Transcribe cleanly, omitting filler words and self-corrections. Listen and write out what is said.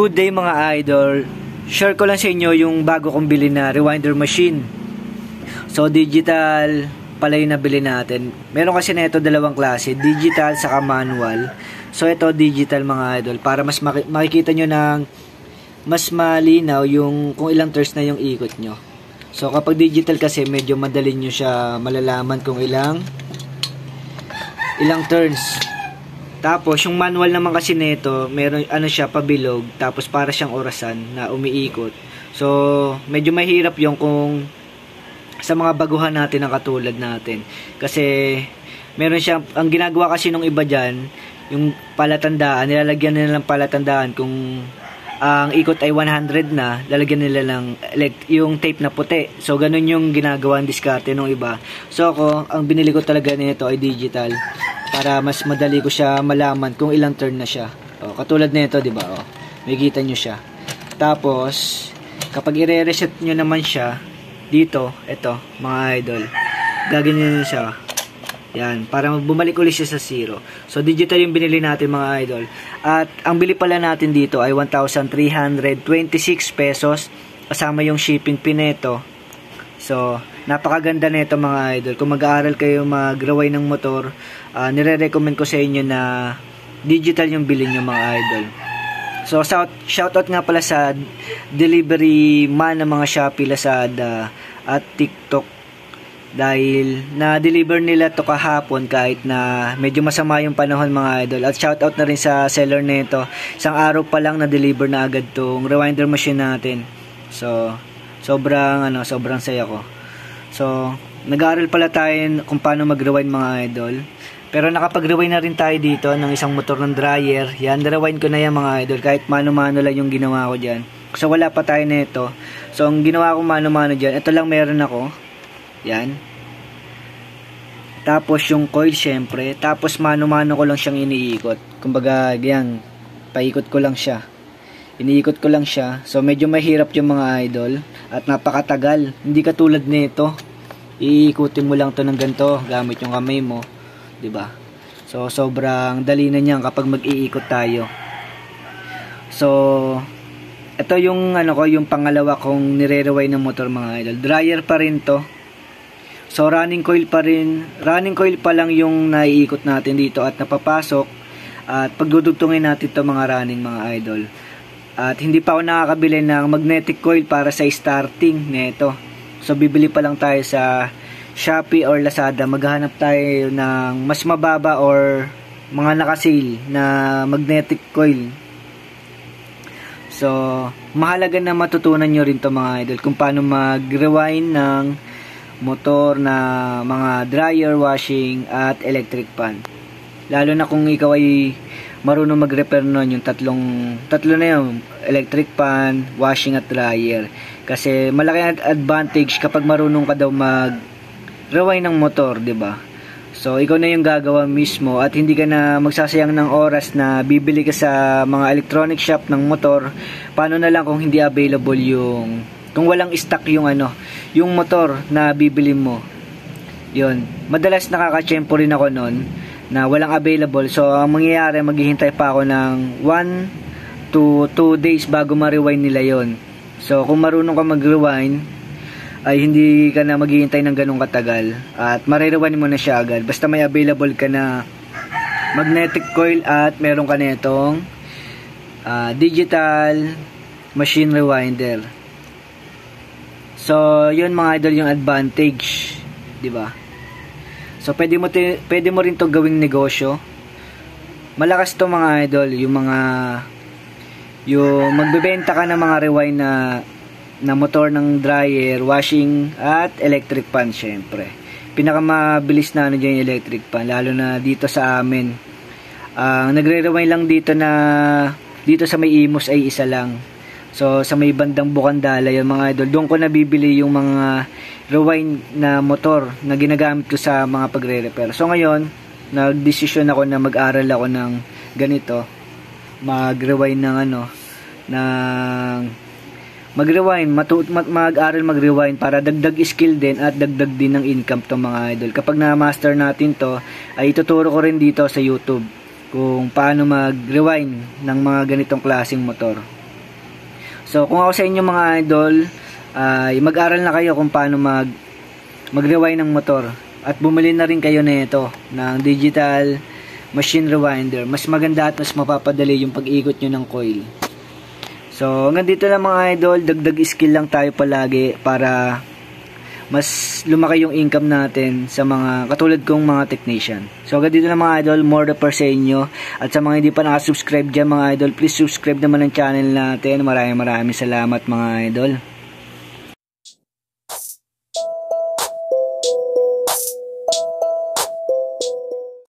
Good day mga idol. Share ko lang sa inyo yung bago kong bili na rewinder machine. So digital pala yung nabili natin. Meron kasi na ito dalawang klase, digital saka manual. So ito digital mga idol para mas makikita nyo ng mas malinaw yung kung ilang turns na yung ikot nyo. So kapag digital kasi medyo madali nyo siya malalaman kung ilang turns. Tapos, yung manual naman kasi nito, meron ano siya pabilog, tapos para siyang orasan na umiikot. So, medyo mahirap yung kung sa mga baguhan natin na katulad natin. Kasi, meron siya, ang ginagawa kasi nung iba dyan, yung palatandaan, nilalagyan nila ng palatandaan kung ang ikot ay 100 na, lalagyan nila ng yung tape na puti. So, ganun yung ginagawa ng diskarte nung iba. So, ako, ang binili ko talaga nito ay digital. Para mas madali ko siya malaman kung ilang turn na siya. O, katulad nito, di ba? O, makikita nyo siya. Tapos, kapag i-reset nyo naman siya, dito, ito, mga idol, gaganyan nyo siya. Yan, para bumalik ulit siya sa 0. So, digital yung binili natin, mga idol. At, ang bili pala natin dito ay 1,326 pesos. Kasama yung shipping fee nito. So, napakaganda nito mga idol. Kung mag-aaral kayo mag-raway ng motor, nire-recommend ko sa inyo na digital yung bilhin nyo mga idol. So, shoutout nga pala sa delivery man ng mga Shopee, Lazada at TikTok. Dahil na-deliver nila to kahapon kahit na medyo masama yung panahon mga idol. At shoutout na rin sa seller nito. Isang araw pa lang na-deliver na agad tong rewinder machine natin. So, sobrang saya ko. So, nag-aaral pala tayo kung paano mag-rewind mga idol. Pero nakapag-rewind na rin tayo dito ng isang motor ng dryer. Yan, na-rewind ko na yan mga idol. Kahit mano-mano lang yung ginawa ko dyan. So, wala pa tayo nito. So, ang ginawa ko mano-mano dyan, ito lang meron ako. Yan. Tapos, yung coil syempre. Tapos, mano-mano ko lang siyang iniikot. Kumbaga, yan, paikot ko lang siya. Iniikot ko lang siya. So, medyo mahirap yung mga idol. At napakatagal. Hindi katulad nito. Iikutin mo lang to ng ganito gamit yung kamay mo. 'Di ba? So, sobrang dali na niyan kapag mag-iikot tayo. So, ito yung yung pangalawa kong nire-rewind ng motor mga idol. Dryer pa rin to. So, running coil pa rin. Running coil pa lang yung naiikot natin dito at napapasok. At pagdudugtungin natin to mga running mga idol. At hindi pa ako nakakabili ng magnetic coil para sa starting nito. So, bibili pa lang tayo sa Shopee or Lazada. Maghahanap tayo ng mas mababa or mga naka-sale na magnetic coil. So, mahalaga na matutunan nyo rin to mga idol kung paano mag-rewind ng motor na mga dryer, washing, at electric fan. Lalo na kung ikaw ay marunong mag-repair nun, yung tatlo na yun, electric fan, washing at dryer. Kasi malaki ang advantage kapag marunong ka daw mag-rewind ng motor, 'di ba? So ikaw na yung gagawa mismo at hindi ka na magsasayang ng oras na bibili ka sa mga electronic shop ng motor. Paano na lang kung hindi available kung walang stock yung yung motor na bibili mo. 'Yun. Madalas nakaka-tsempo rin ako noon na walang available. So, ang mangyayari, maghihintay pa ako ng 1 to 2 days bago ma-rewind nila yon. So, kung marunong ka mag-rewind, ay hindi ka na maghihintay ng ganong katagal. At ma-rewind mo na siya agad. Basta may available ka na magnetic coil at meron ka na itong digital machine rewinder. So, yun mga idol yung advantage. Diba? So, pwede mo rin to gawing negosyo. Malakas to mga idol, yung magbebenta ka ng mga rewind na motor ng dryer, washing, at electric fan syempre. Pinakamabilis na dyan yung electric fan, lalo na dito sa amin. Nagre-rewind lang dito sa may Imus ay isa lang. So, sa may bandang Bukandala, yung mga idol, doon ko nabibili yung mga rewind na motor na ginagamit ko sa mga pagre-repair. So, ngayon, nag-desisyon ako na mag-aral ako ng ganito. Mag-rewind mag-aral mag-rewind para dagdag skill din at dagdag din ng income to mga idol. Kapag na-master natin to, ay ituturo ko rin dito sa YouTube kung paano mag-rewind ng mga ganitong klaseng motor. So kung ako sa inyo mga idol, ay mag-aral na kayo kung paano mag-rewind ng motor at bumili na rin kayo nito ng digital machine rewinder. Mas maganda at mas mapapadali yung pag-ikot nyo ng coil. So hanggang dito lang mga idol, dagdag skill lang tayo palagi para mas lumaki yung income natin sa mga katulad kong mga technician. So hanggang dito lang mga idol, more the per sa inyo. At sa mga hindi pa nakasubscribe dyan mga idol, please subscribe naman ang channel natin. Maraming salamat mga idol.